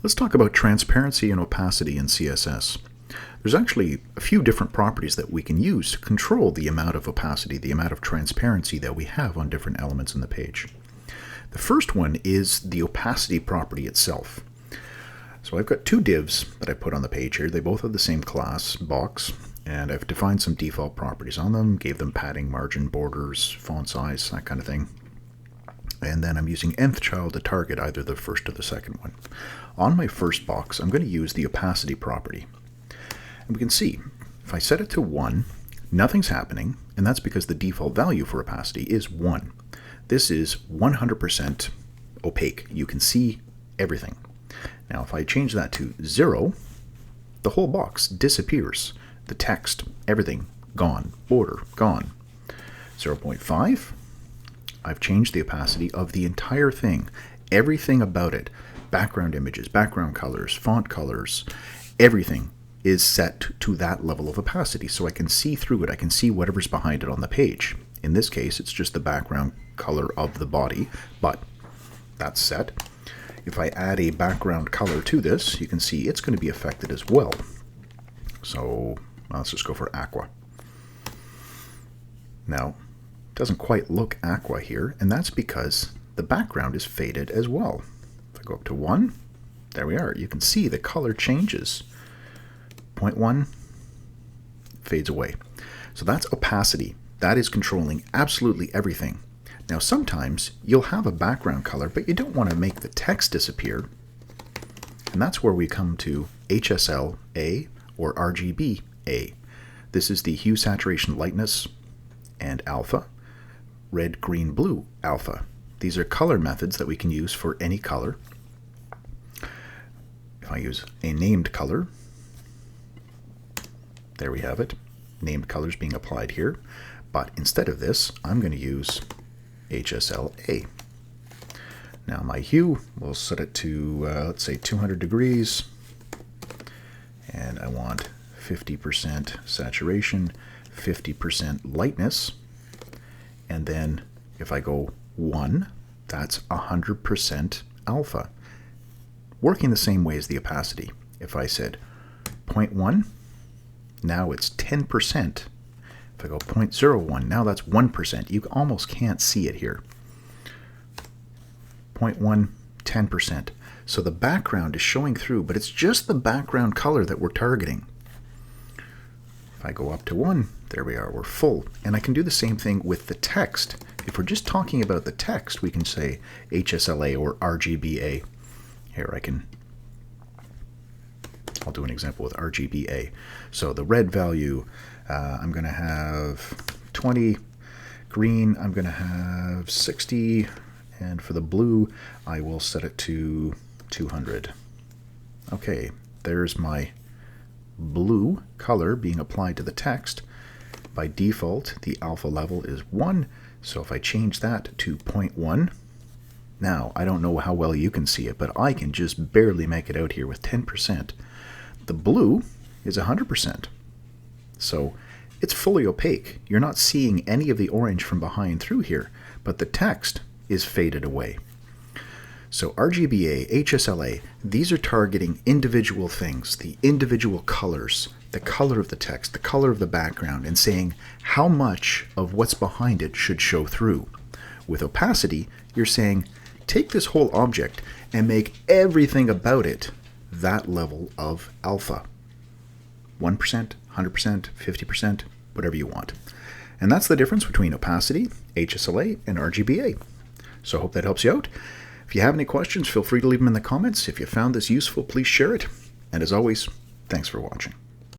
Let's talk about transparency and opacity in CSS. There's actually a few different properties that we can use to control the amount of opacity, the amount of transparency that we have on different elements in the page. The first one is the opacity property itself. So I've got two divs that I put on the page here. They both have the same class, box, and I've defined some default properties on them, gave them padding, margin, borders, font size, that kind of thing. And then I'm using nth child to target either the first or the second one. On my first box, I'm going to use the opacity property. And we can see, if I set it to 1, nothing's happening, and that's because the default value for opacity is 1. This is 100% opaque. You can see everything. Now, if I change that to 0, the whole box disappears. The text, everything, gone. Border, gone. 0.5, I've changed the opacity of the entire thing. Everything about it, background images, background colors, font colors, everything is set to that level of opacity, so I can see through it. I can see whatever's behind it on the page. In this case, it's just the background color of the body, but that's set. If I add a background color to this, you can see it's going to be affected as well. So let's just go for aqua. Now, it doesn't quite look aqua here, and that's because the background is faded as well. If I go up to 1, there we are. You can see the color changes. 0.1 fades away. So that's opacity. That is controlling absolutely everything. Now sometimes you'll have a background color, but you don't want to make the text disappear. And that's where we come to hsla or rgba. This is the hue, saturation, lightness, and alpha. Red, green, blue, alpha. These are color methods that we can use for any color. If I use a named color, there we have it. Named colors being applied here. But instead of this, I'm going to use hsla. Now my hue, we'll set it to, let's say 200 degrees. And I want 50% saturation, 50% lightness. And then if I go 1, that's 100% alpha. Working the same way as the opacity. If I said 0.1, now it's 10%. If I go 0.01, now that's 1%. You almost can't see it here. 0.1, 10%. So the background is showing through, but it's just the background color that we're targeting. If I go up to 1, there we are, we're full. And I can do the same thing with the text. If we're just talking about the text, we can say hsla or rgba. Here I'll do an example with rgba. So the red value, I'm going to have 20. Green, I'm going to have 60. And for the blue, I will set it to 200. Okay, there's my blue color being applied to the text. By default, the alpha level is 1. So if I change that to 0.1, now I don't know how well you can see it, but I can just barely make it out here with 10%. The blue is 100%. So it's fully opaque. You're not seeing any of the orange from behind through here, but the text is faded away. So RGBA, HSLA, these are targeting individual things, the individual colors, the color of the text, the color of the background, and saying how much of what's behind it should show through. With opacity, you're saying take this whole object and make everything about it that level of alpha. 1%, 100%, 50%, whatever you want. And that's the difference between opacity, HSLA, and RGBA. So I hope that helps you out. If you have any questions, feel free to leave them in the comments. If you found this useful, please share it. And as always, thanks for watching.